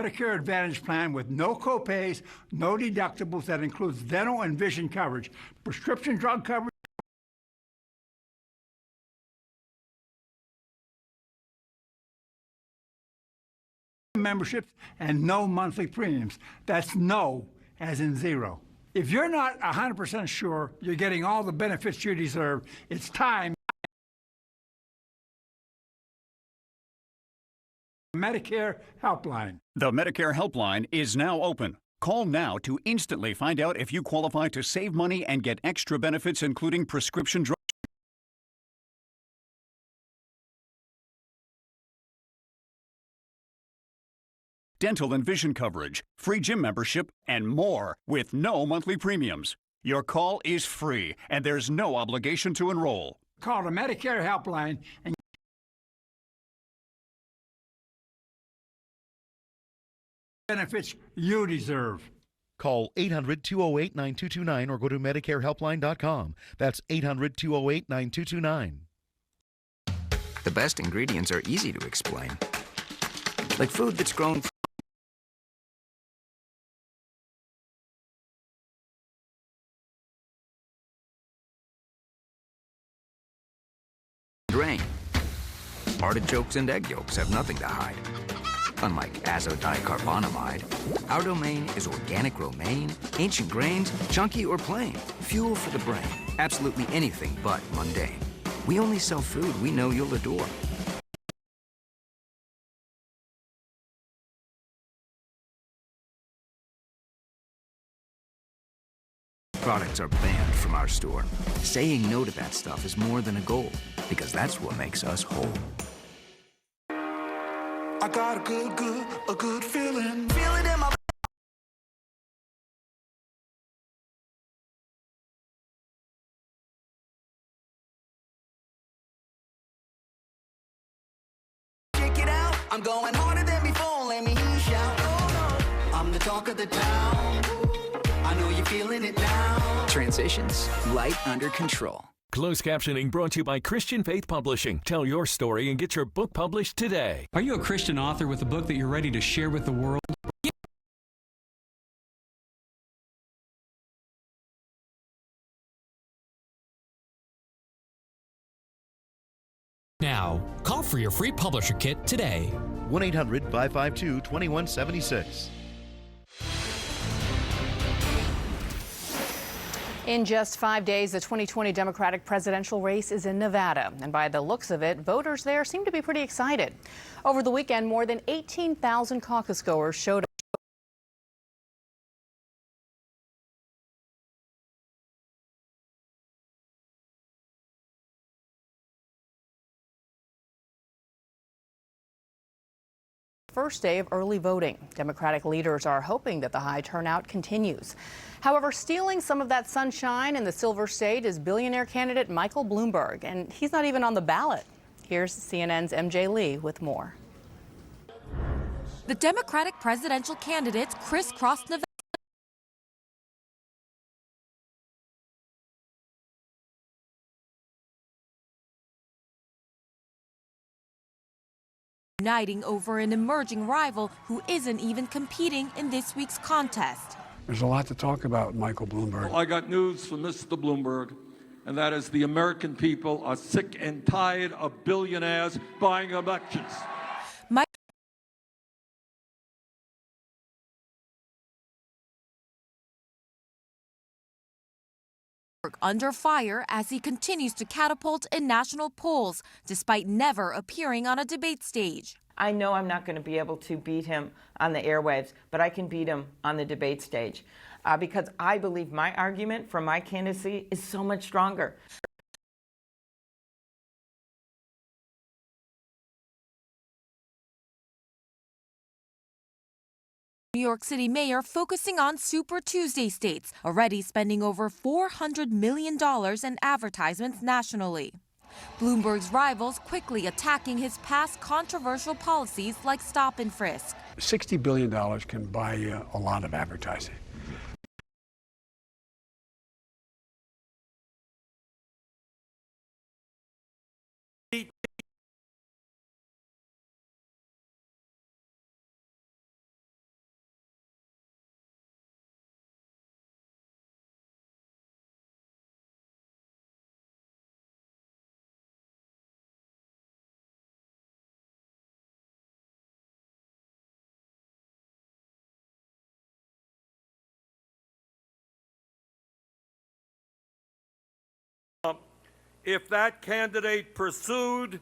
Medicare Advantage plan with no copays, no deductibles that includes dental and vision coverage, prescription drug coverage, memberships, and no monthly premiums. That's no as in zero. If you're not 100% sure you're getting all the benefits you deserve, it's time. Medicare Helpline. The Medicare Helpline is now open. Call now to instantly find out if you qualify to save money and get extra benefits, including prescription drugs, dental and vision coverage, free gym membership, and more with no monthly premiums. Your call is free, and there's no obligation to enroll. Call the Medicare Helpline and benefits you deserve. Call 800-208-9229 or go to MedicareHelpline.com. That's 800-208-9229. The best ingredients are easy to explain. Like food that's grown grain. Artichokes and egg yolks have nothing to hide. Unlike azodicarbonamide, our domain is organic romaine, ancient grains, chunky or plain. Fuel for the brain. Absolutely anything but mundane. We only sell food we know you'll adore. Products are banned from our store. Saying no to that stuff is more than a goal, because that's what makes us whole. I got a good feeling. Feel it in my check it out. I'm going harder than before. Let me hear you shout. Oh, no. I'm the talk of the town. I know you're feeling it now. Transitions, light under control. Closed captioning brought to you by Christian Faith Publishing. Tell your story and get your book published today. Are you a Christian author with a book that you're ready to share with the world? Now, call for your free publisher kit today. 1-800-552-2176. In just 5 days, the 2020 Democratic presidential race is in Nevada. And by the looks of it, voters there seem to be pretty excited. Over the weekend, more than 18,000 caucus goers showed up. First day of early voting. Democratic leaders are hoping that the high turnout continues. However, stealing some of that sunshine in the Silver State is billionaire candidate Michael Bloomberg, and he's not even on the ballot. Here's CNN's MJ Lee with more. The Democratic presidential candidates crisscrossed Nevada. Uniting over an emerging rival who isn't even competing in this week's contest. There's a lot to talk about, Michael Bloomberg. Well, I got news for Mr. Bloomberg, and that is the American people are sick and tired of billionaires buying elections. Under fire as he continues to catapult in national polls, despite never appearing on a debate stage. I know I'm not going to be able to beat him on the airwaves, but I can beat him on the debate stage because I believe my argument for my candidacy is so much stronger. New York City mayor focusing on Super Tuesday states, already spending over $400 million in advertisements nationally. Bloomberg's rivals quickly attacking his past controversial policies like stop and frisk. $60 billion can buy you a lot of advertising. if that candidate pursued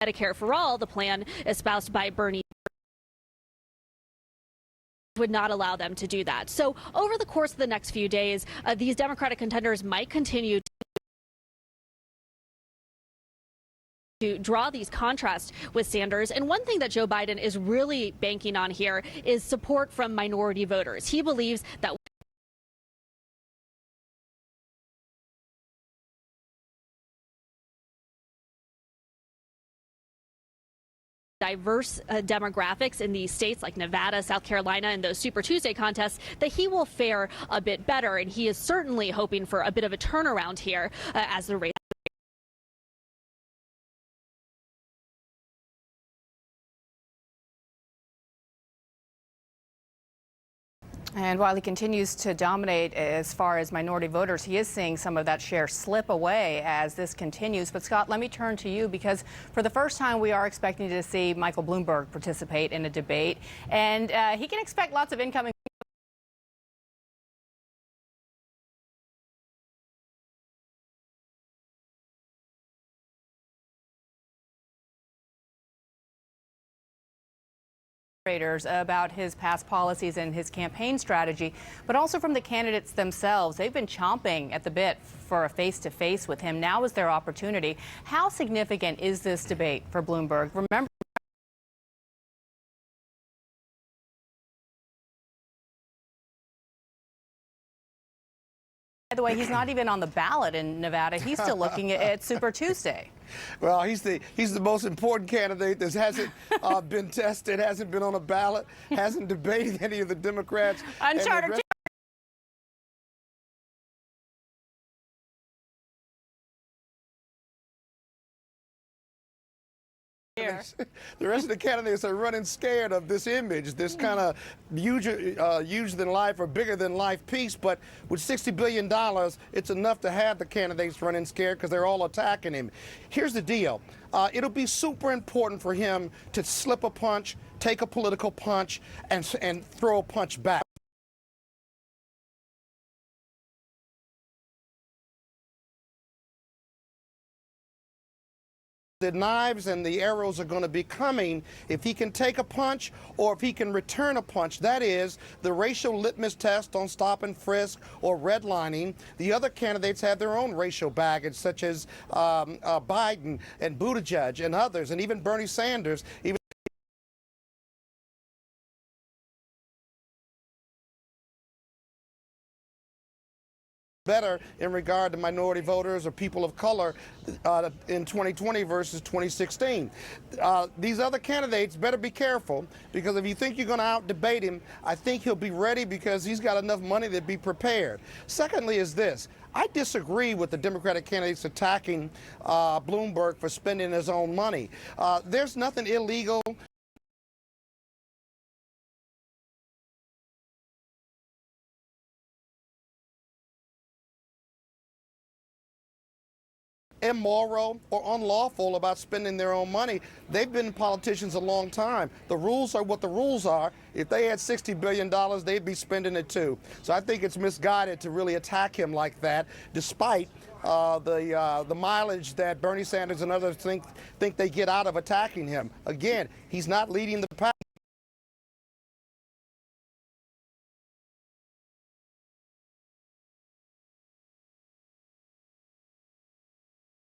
Medicare for All, the plan espoused by Bernie, would not allow them to do that. So over the course of the next few days, these Democratic contenders might continue to draw these contrasts with Sanders. And one thing that Joe Biden is really banking on here is support from minority voters. He believes that diverse demographics in these states like Nevada, South Carolina, and those Super Tuesday contests, that he will fare a bit better. And he is certainly hoping for a bit of a turnaround here as the race. And while he continues to dominate as far as minority voters, he is seeing some of that share slip away as this continues. But Scott, let me turn to you, because for the first time we are expecting to see Michael Bloomberg participate in a debate, and he can expect lots of incoming about his past policies and his campaign strategy, but also from the candidates themselves. They've been chomping at the bit for a face-to-face with him. Now is their opportunity. How significant is this debate for Bloomberg? Remember, by the way, he's not even on the ballot in Nevada. He's still looking at Super Tuesday. Well, he's the most important candidate that hasn't been tested, hasn't been on a ballot, hasn't debated any of the Democrats. Uncharted. The rest of the candidates are running scared of this image, this kind of huge than life or bigger than life piece. But with $60 billion, it's enough to have the candidates running scared because they're all attacking him. Here's the deal. It'll be super important for him to slip a punch, take a political punch, and throw a punch back. The knives and the arrows are going to be coming if he can take a punch or if he can return a punch. That is the racial litmus test on stop and frisk or redlining. The other candidates have their own racial baggage, such as Biden and Buttigieg and others, and even Bernie Sanders. Better in regard to minority voters or people of color in 2020 versus 2016. These other candidates better be careful, because if you think you're going to out-debate him, I think he'll be ready because he's got enough money to be prepared. Secondly is this. I disagree with the Democratic candidates attacking Bloomberg for spending his own money. There's nothing illegal. Immoral or unlawful about spending their own money. They've been politicians a long time. The rules are what the rules are. If they had $60 billion, they'd be spending it too. So I think it's misguided to really attack him like that, despite the mileage that Bernie Sanders and others think they get out of attacking him. Again, he's not leading the pack.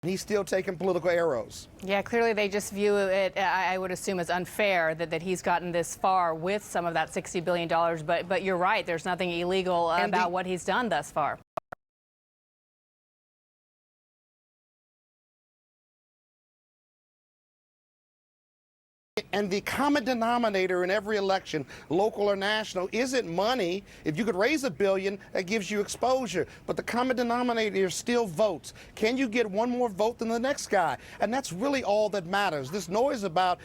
He's still taking political arrows. Yeah, clearly they just view it, I would assume, as unfair that he's gotten this far with some of that $60 billion. But you're right, there's nothing illegal about what he's done thus far. And the common denominator in every election, local or national, isn't money. If you could raise $1 billion, that gives you exposure. But the common denominator is still votes. Can you get one more vote than the next guy? And that's really all that matters. This noise about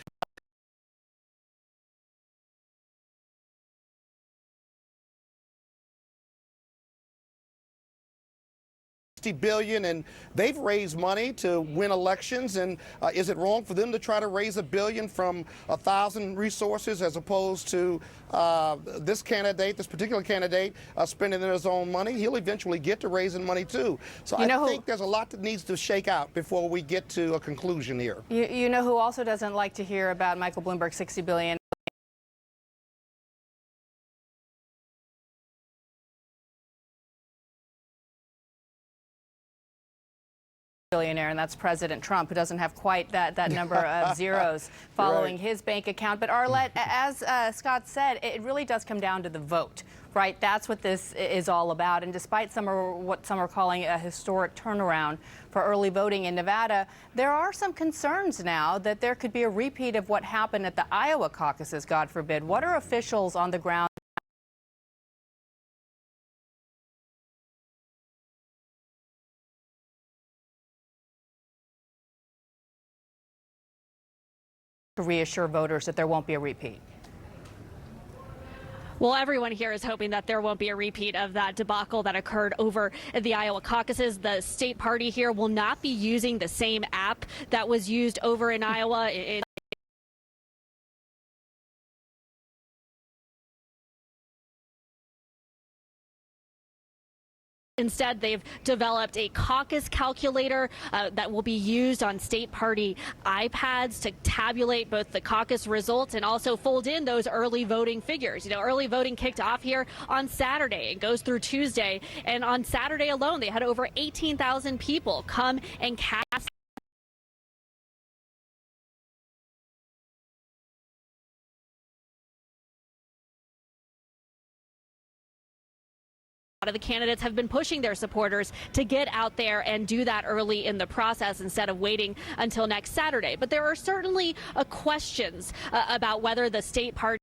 $60 billion, and they've raised money to win elections. And is it wrong for them to try to raise $1 billion from 1,000 resources as opposed to this particular candidate, spending his own money? He'll eventually get to raising money too. So I think there's a lot that needs to shake out before we get to a conclusion here. You know who also doesn't like to hear about Michael Bloomberg's $60 billion? Billionaire, and that's President Trump, who doesn't have quite that number of zeros following his bank account. But Arlette, as Scott said, it really does come down to the vote, right? That's what this is all about. And despite what some are calling a historic turnaround for early voting in Nevada, there are some concerns now that there could be a repeat of what happened at the Iowa caucuses, God forbid. What are officials on the ground to reassure voters that there won't be a repeat? Well, everyone here is hoping that there won't be a repeat of that debacle that occurred over the Iowa caucuses. The state party here will not be using the same app that was used over in Iowa. Instead, they've developed a caucus calculator that will be used on state party iPads to tabulate both the caucus results and also fold in those early voting figures. You know, early voting kicked off here on Saturday. It goes through Tuesday. And on Saturday alone, they had over 18,000 people come and cast A lot of the candidates have been pushing their supporters to get out there and do that early in the process instead of waiting until next Saturday. But there are certainly questions about whether the state party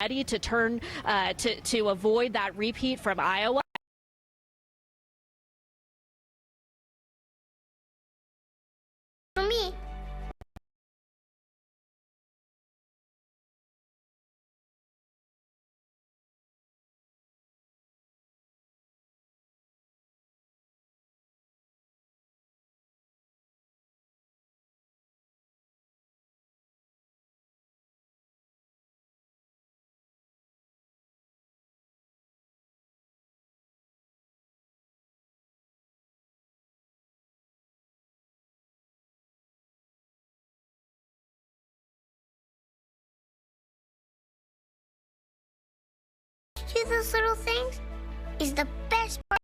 ready to turn to avoid that repeat from Iowa. See those little things? Is the best part.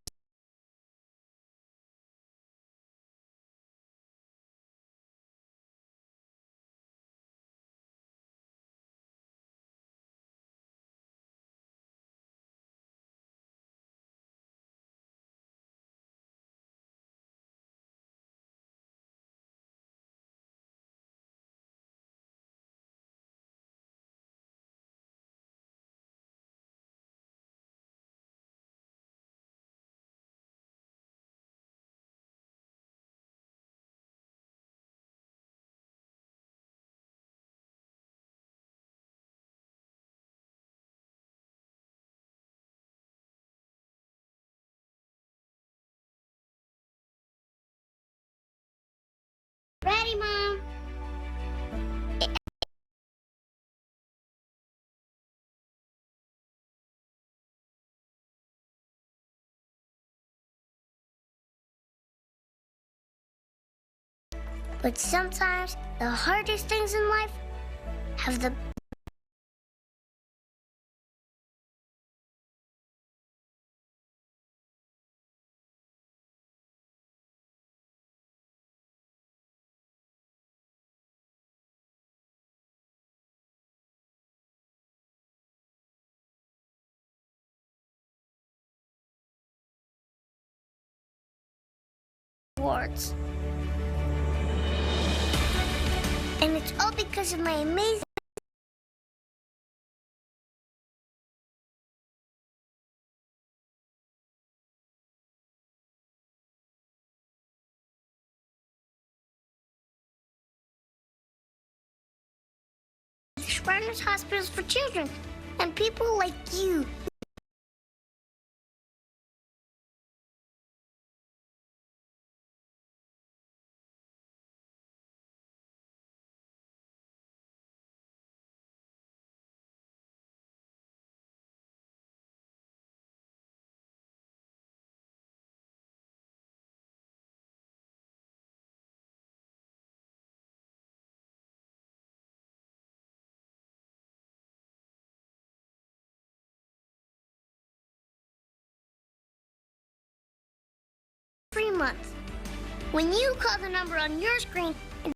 But sometimes the hardest things in life have the awards. And it's all because of my amazing Shriners Hospitals for Children and people like you. Free month. When you call the number on your screen and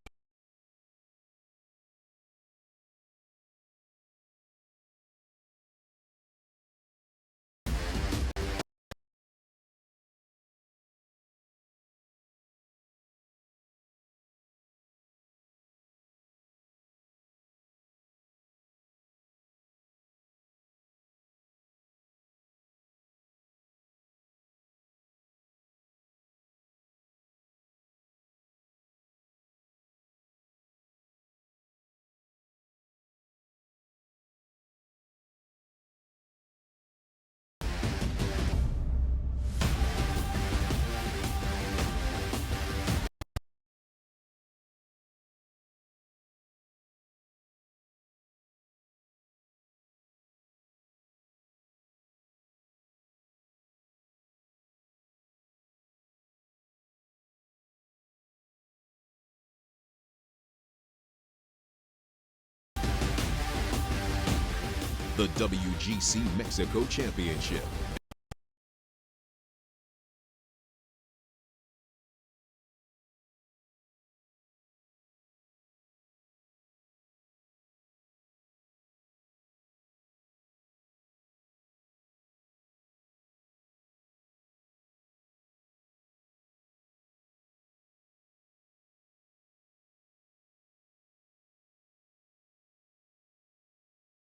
the WGC Mexico Championship.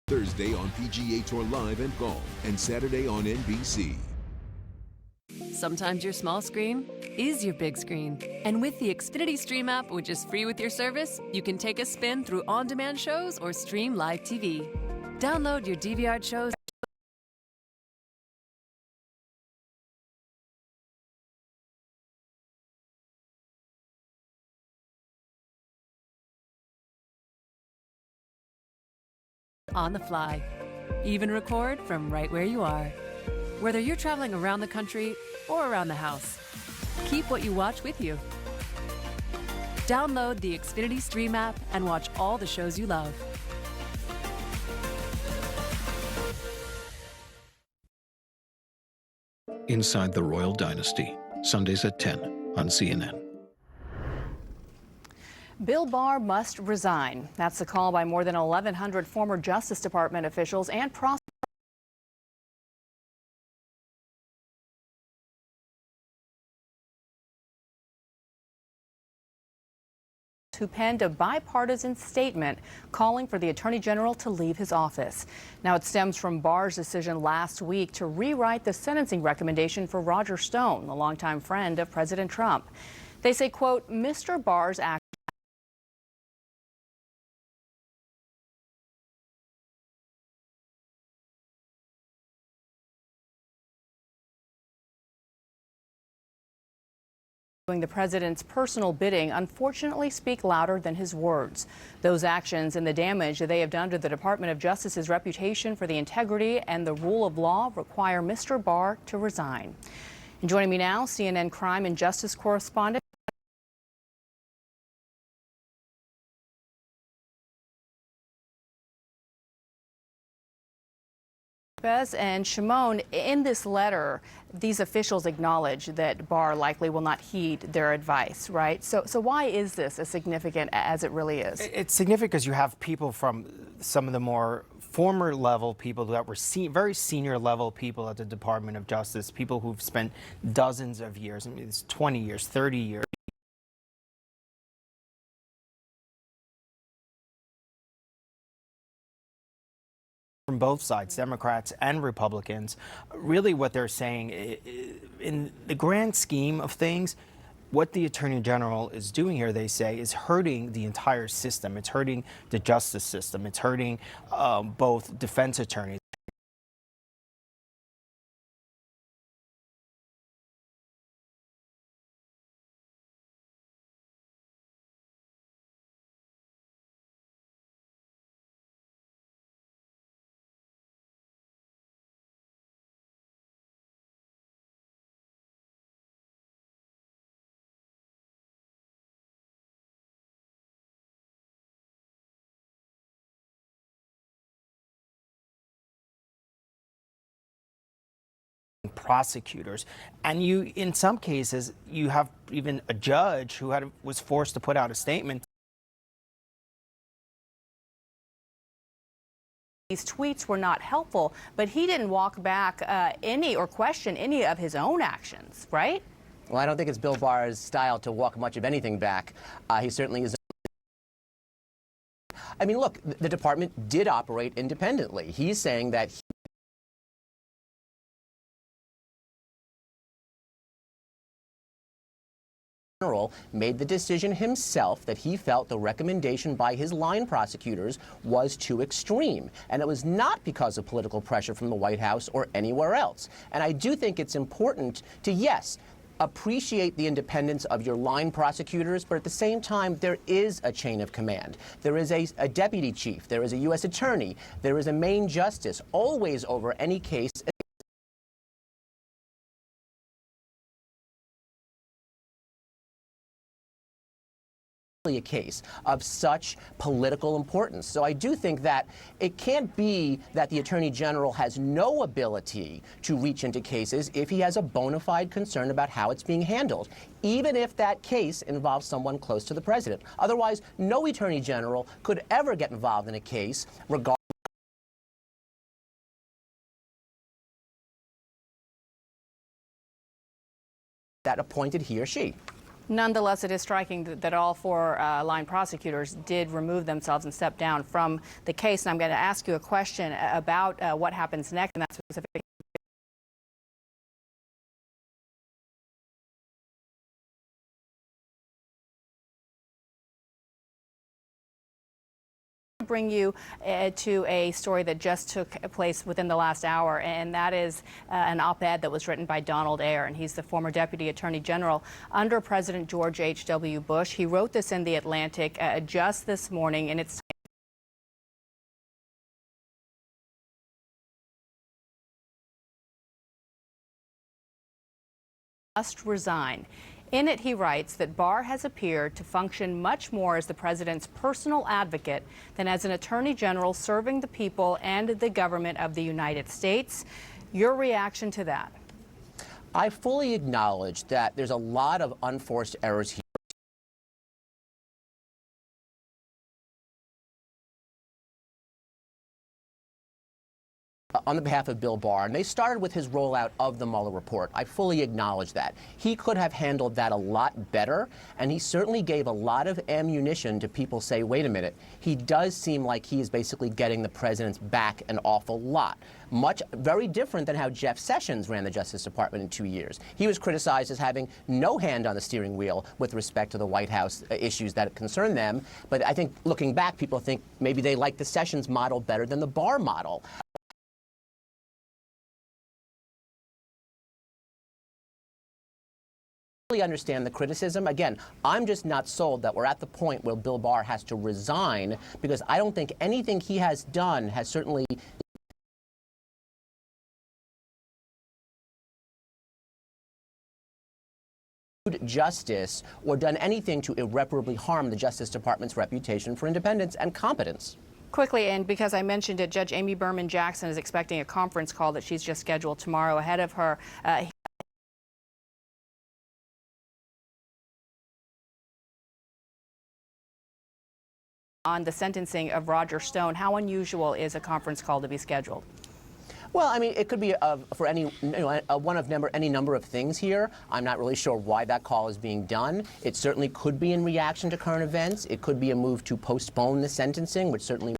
Thursday on PGA Tour Live and Golf, and Saturday on NBC. Sometimes your small screen is your big screen. And with the Xfinity Stream app, which is free with your service, you can take a spin through on-demand shows or stream live TV. Download your DVR shows. On the fly. Even record from right where you are. Whether you're traveling around the country or around the house, keep what you watch with you. Download the Xfinity Stream app and watch all the shows you love. Inside the Royal Dynasty, Sundays at 10 on CNN. Bill Barr must resign. That's the call by more than 1,100 former Justice Department officials and prosecutors who penned a bipartisan statement calling for the Attorney General to leave his office. Now it stems from Barr's decision last week to rewrite the sentencing recommendation for Roger Stone, a longtime friend of President Trump. They say, quote, Mr. Barr's action doing the president's personal bidding unfortunately speak louder than his words. Those actions and the damage that they have done to the Department of Justice's reputation for the integrity and the rule of law require Mr. Barr to resign. And joining me now, CNN crime and justice correspondent Bez and Shimon, in this letter, these officials acknowledge that Barr likely will not heed their advice, right? So why is this as significant as it really is? It's significant because you have people from some of the more former level people that were very senior level people at the Department of Justice, people who've spent dozens of years, I mean, it's 20 years, 30 years. From both sides, Democrats and Republicans, really what they're saying, in the grand scheme of things, what the Attorney General is doing here, they say, is hurting the entire system. It's hurting the justice system. It's hurting both defense attorneys. Prosecutors, and you, in some cases, you have even a judge who was forced to put out a statement. These tweets were not helpful, but he didn't walk back or question any of his own actions, right? Well, I don't think it's Bill Barr's style to walk much of anything back. He certainly is. I mean, look, the department did operate independently. He's saying that made the decision himself that he felt the recommendation by his line prosecutors was too extreme. And it was not because of political pressure from the White House or anywhere else. And I do think it's important to, yes, appreciate the independence of your line prosecutors, but at the same time, there is a chain of command. There is a deputy chief, there is a U.S. attorney, there is a main justice, always over any case. A case of such political importance. So I do think that it can't be that the Attorney General has no ability to reach into cases if he has a bona fide concern about how it's being handled, even if that case involves someone close to the president. Otherwise, no Attorney General could ever get involved in a case regarding that appointed he or she. Nonetheless, it is striking that all four line prosecutors did remove themselves and step down from the case. And I'm going to ask you a question about what happens next in that specific. Bring you to a story that just took place within the last hour, and that is an op-ed that was written by Donald Ayer, and he's the former Deputy Attorney General under President George H.W. Bush. He wrote this in The Atlantic just this morning, and it's must resign. In it, he writes that Barr has appeared to function much more as the president's personal advocate than as an attorney general serving the people and the government of the United States. Your reaction to that? I fully acknowledge that there's a lot of unforced errors here. On the behalf of Bill Barr, and they started with his rollout of the Mueller report. I fully acknowledge that. He could have handled that a lot better, and he certainly gave a lot of ammunition to people say, wait a minute, he does seem like he is basically getting the president's back an awful lot. Very different than how Jeff Sessions ran the Justice Department in 2 years. He was criticized as having no hand on the steering wheel with respect to the White House issues that concern them. But I think looking back, people think maybe they like the Sessions model better than the Barr model. Understand the criticism. Again, I'm just not sold that we're at the point where Bill Barr has to resign, because I don't think anything he has done has certainly justice or done anything to irreparably harm the Justice Department's reputation for independence and competence. Quickly, and because I mentioned it, Judge Amy Berman Jackson is expecting a conference call that she's just scheduled tomorrow ahead of her on the sentencing of Roger Stone. How unusual is a conference call to be scheduled? Well, I mean, it could be for any, one of any number of things here. I'm not really sure why that call is being done. It certainly could be in reaction to current events. It could be a move to postpone the sentencing, which certainly.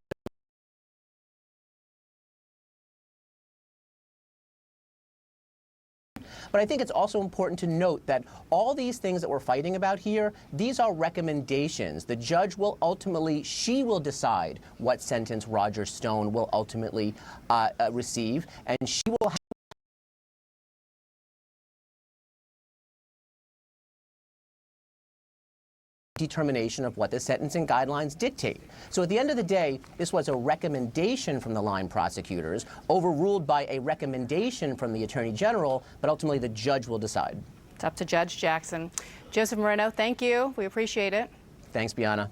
But I think it's also important to note that all these things that we're fighting about here, these are recommendations. The judge will ultimately, she will decide what sentence Roger Stone will ultimately receive, and she will have determination of what the sentencing guidelines dictate. So at the end of the day, this was a recommendation from the line prosecutors, overruled by a recommendation from the Attorney General, but ultimately the judge will decide. It's up to Judge Jackson. Joseph Moreno, thank you. We appreciate it. Thanks, Bianna.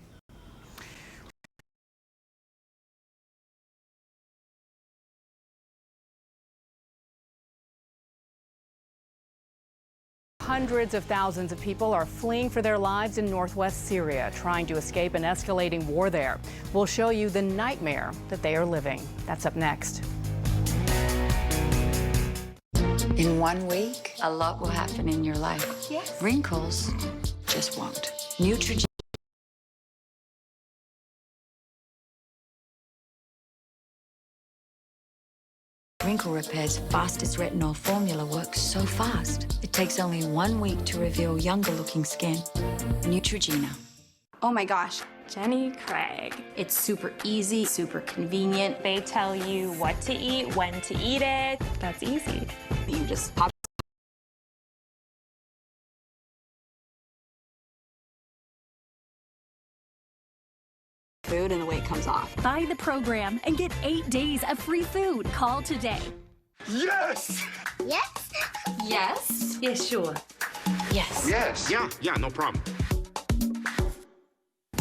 Hundreds of thousands of people are fleeing for their lives in northwest Syria, trying to escape an escalating war there. We'll show you the nightmare that they are living. That's up next. In 1 week, a lot will happen in your life. Yes. Wrinkles just won't. Neutrogena. Wrinkle Repair's fastest retinol formula works so fast. It takes only 1 week to reveal younger-looking skin. Neutrogena. Oh my gosh, Jenny Craig. It's super easy, super convenient. They tell you what to eat, when to eat it. That's easy. You just pop food and the weight comes off. Buy the program and get 8 days of free food. Call today. Yes! Yes? Yes? Yeah, sure. Yes. Yes. Yeah, no problem.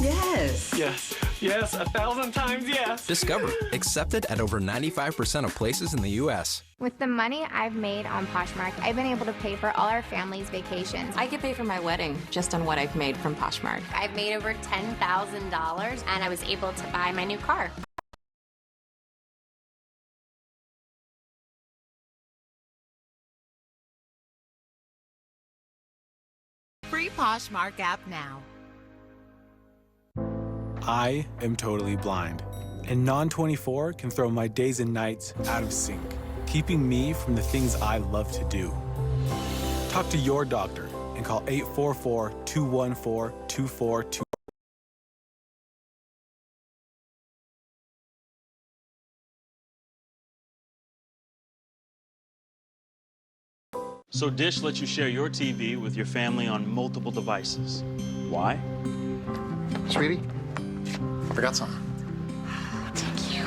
Yes. Yes. Yes, 1,000 times yes. Discover. Accepted at over 95% of places in the U.S. With the money I've made on Poshmark, I've been able to pay for all our family's vacations. I could pay for my wedding just on what I've made from Poshmark. I've made over $10,000 and I was able to buy my new car. Free Poshmark app now. I am totally blind, and Non-24 can throw my days and nights out of sync, keeping me from the things I love to do. Talk to your doctor and call 844-214-2424. So Dish lets you share your TV with your family on multiple devices. Why? Sweetie, forgot something. Thank you.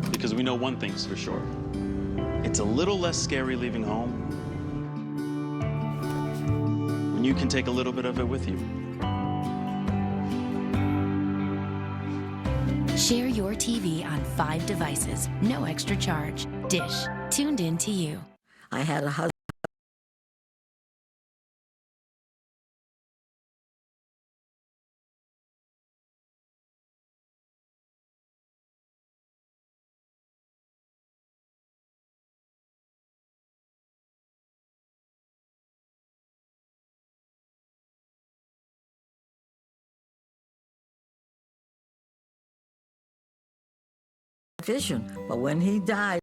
Because we know one thing's for sure. It's a little less scary leaving home when you can take a little bit of it with you. Share your TV on 5 devices, no extra charge. Dish, tuned in to you. I had a husband. Vision, but when he died.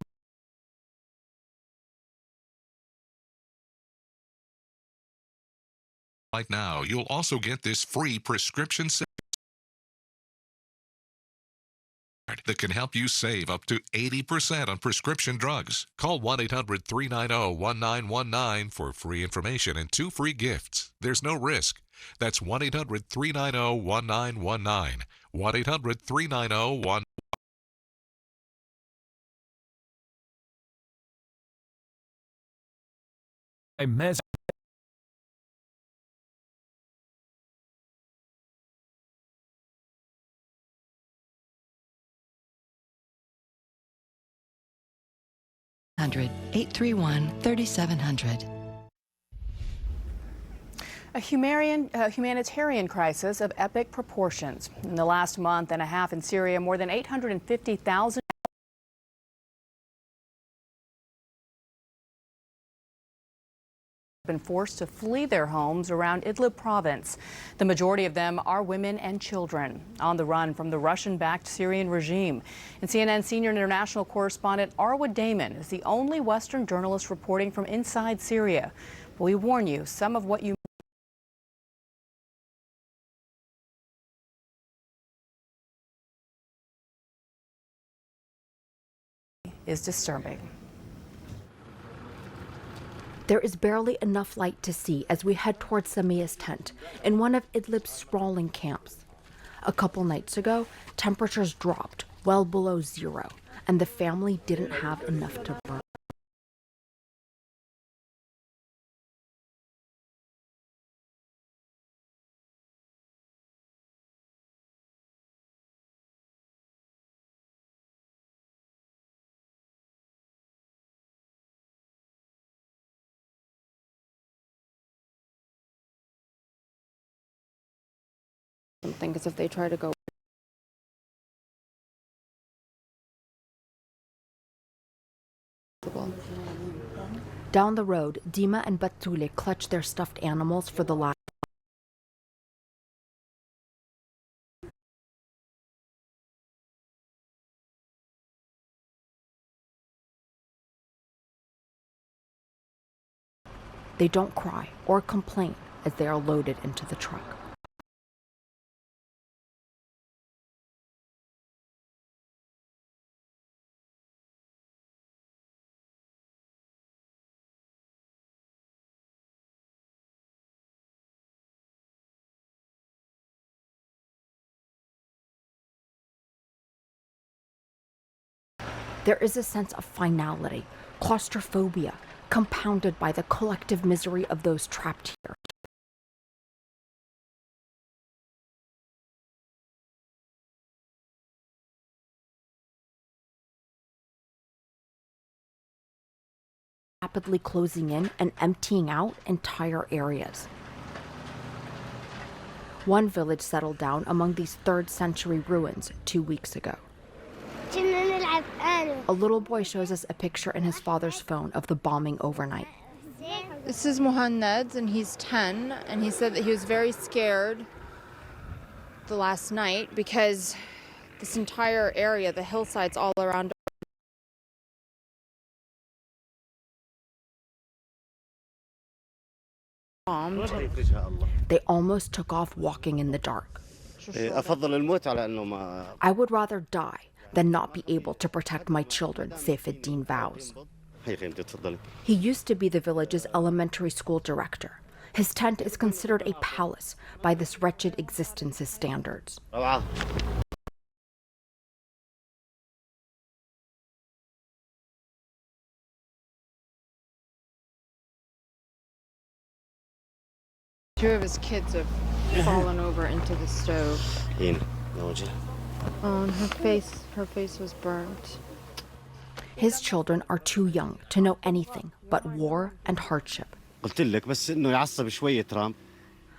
Right now, you'll also get this free prescription that can help you save up to 80% on prescription drugs. Call 1-800-390-1919 for free information and 2 free gifts. There's no risk. That's 1-800-390-1919. 1-800-390-1919. 831-3700. A humanitarian crisis of epic proportions. In the last month and a half in Syria, more than 850,000 been forced to flee their homes around Idlib province. The majority of them are women and children on the run from the Russian-backed Syrian regime. And CNN senior international correspondent Arwa Damon is the only Western journalist reporting from inside Syria. But we warn you, some of what you is disturbing. There is barely enough light to see as we head towards Samia's tent in one of Idlib's sprawling camps. A couple nights ago, temperatures dropped well below zero, and the family didn't have enough to burn. Something, because if they try to go down the road, Dima and Batule clutch their stuffed animals for the last. They don't cry or complain as they are loaded into the truck. There is a sense of finality, claustrophobia, compounded by the collective misery of those trapped here. Rapidly closing in and emptying out entire areas. One village settled down among these 3rd century ruins 2 weeks ago. A little boy shows us a picture in his father's phone of the bombing overnight. This is Mohaned, and he's 10, and he said that he was very scared the last night because this entire area, the hillsides all around, bombed. They almost took off walking in the dark. I would rather die than not be able to protect my children, Saifuddin vows. He used to be the village's elementary school director. His tent is considered a palace by this wretched existence's standards. Two of his kids have fallen over into the stove. Oh, and her face was burnt. His children are too young to know anything but war and hardship.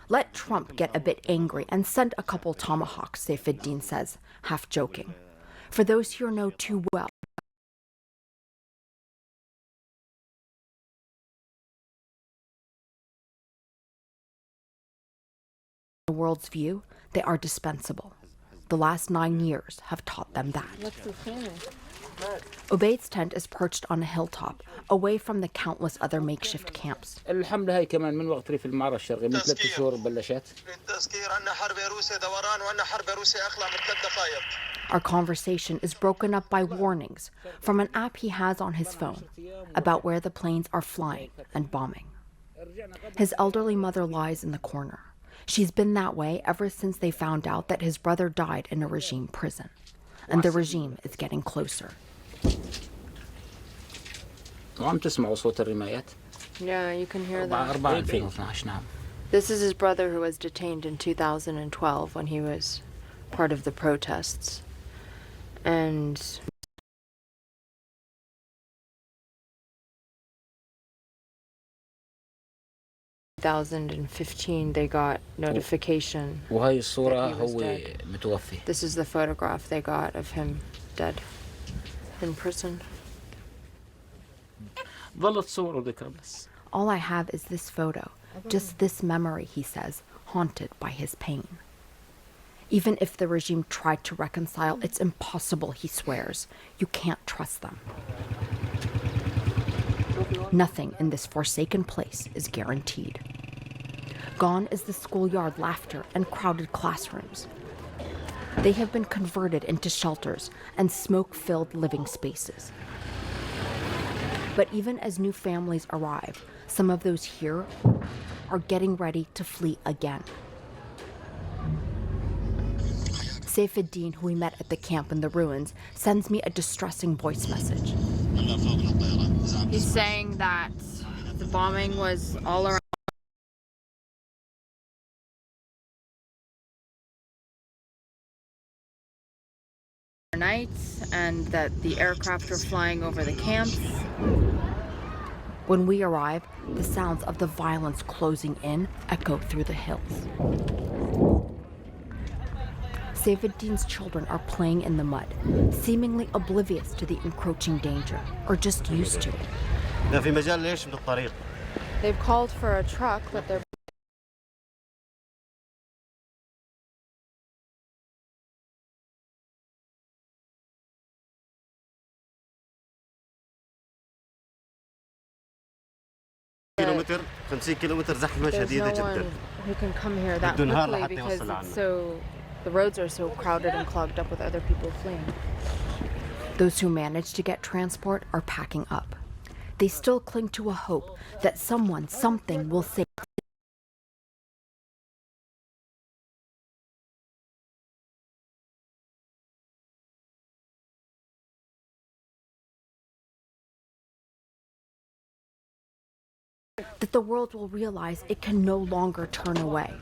Let Trump get a bit angry and send a couple tomahawks, Saifuddin says, half joking. For those here know too well, the world's view, they are dispensable. The last 9 years have taught them that. Ubaid's tent is perched on a hilltop, away from the countless other makeshift camps. Our conversation is broken up by warnings from an app he has on his phone about where the planes are flying and bombing. His elderly mother lies in the corner. She's been that way ever since they found out that his brother died in a regime prison. And the regime is getting closer. Yeah, you can hear that. This is his brother who was detained in 2012 when he was part of the protests. And 2015 they got notification وهاي that الصورة he was هو dead. متوفي. This is the photograph they got of him dead in prison. ظلت صور وذكرى بس. All I have is this photo, just this memory, he says, haunted by his pain. Even if the regime tried to reconcile, it's impossible, he swears. You can't trust them. Nothing in this forsaken place is guaranteed. Gone is the schoolyard laughter and crowded classrooms. They have been converted into shelters and smoke-filled living spaces. But even as new families arrive, some of those here are getting ready to flee again. Saifuddin, who we met at the camp in the ruins, sends me a distressing voice message. He's saying that the bombing was all around nights and that the aircraft were flying over the camps. When we arrive, the sounds of the violence closing in echo through the hills. Saifuddin's children are playing in the mud, seemingly oblivious to the encroaching danger, or just used to it. They've called for a truck, but they're كيلومتر 50 كيلومتر زحمة شديدة جدا. who can come here that quickly because the roads are so crowded and clogged up with other people fleeing. Those who manage to get transport are packing up. They still cling to a hope that someone, something will save. That the world will realize it can no longer turn away.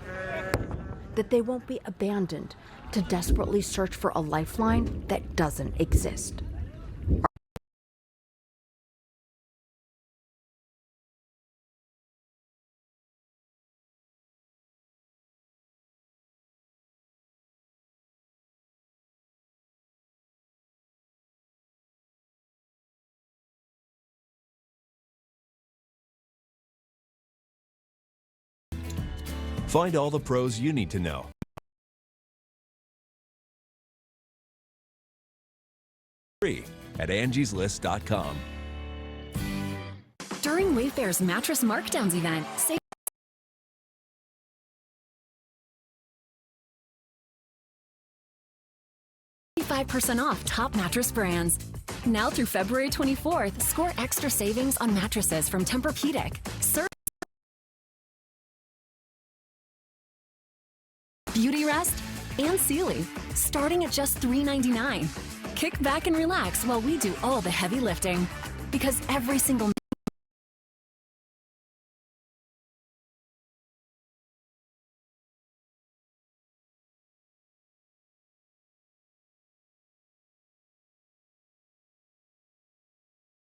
That they won't be abandoned to desperately search for a lifeline that doesn't exist. Find all the pros you need to know. Free at angieslist.com. During Wayfair's Mattress Markdowns event, save 5% off top mattress brands. Now through February 24th, score extra savings on mattresses from Tempur-Pedic, Beauty Rest, and Sealy, starting at just $3.99. Kick back and relax while we do all the heavy lifting. Because every single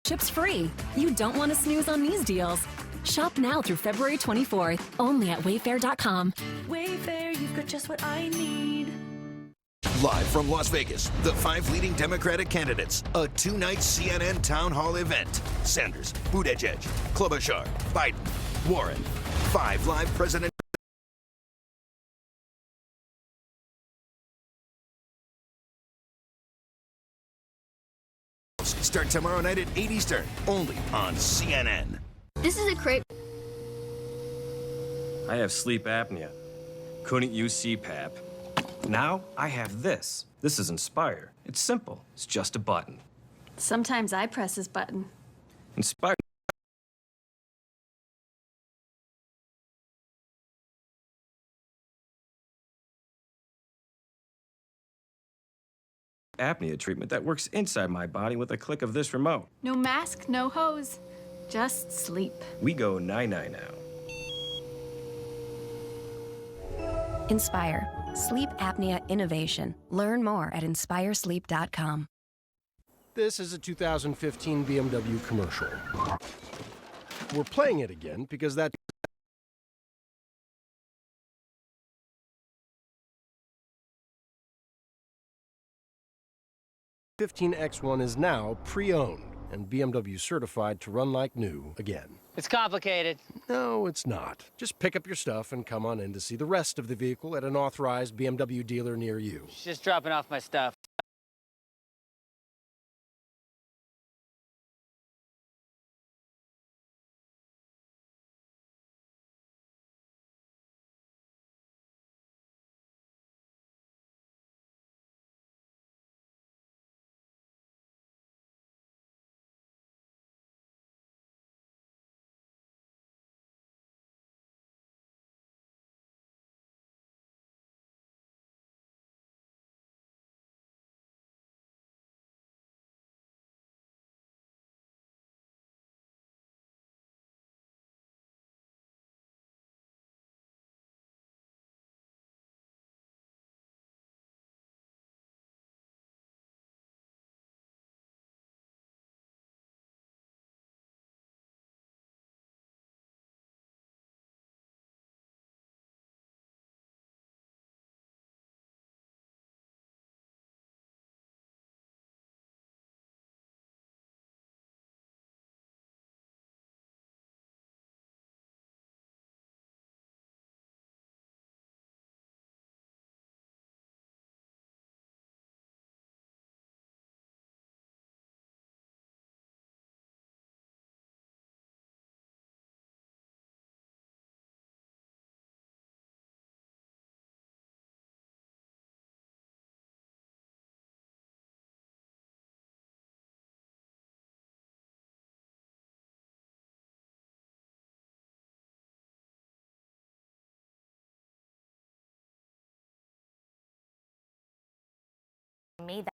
ships free. You don't want to snooze on these deals. Shop now through February 24th, only at Wayfair.com. Wayfair, you've got just what I need. Live from Las Vegas, the 5 leading Democratic candidates, a 2-night CNN town hall event. Sanders, Buttigieg, Klobuchar, Biden, Warren. 5 live presidential. Start tomorrow night at 8 Eastern, only on CNN. This is a crate. I have sleep apnea. Couldn't use CPAP. Now I have this. This is Inspire. It's simple. It's just a button. Sometimes I press this button. Inspire. Apnea treatment that works inside my body with a click of this remote. No mask, no hose. Just sleep. We go 9-9 now. Inspire. Sleep apnea innovation. Learn more at inspiresleep.com. This is a 2015 BMW commercial. We're playing it again because that 15X1 is now pre-owned and BMW certified to run like new again. It's complicated. No, it's not. Just pick up your stuff and come on in to see the rest of the vehicle at an authorized BMW dealer near you. Just dropping off my stuff. Me that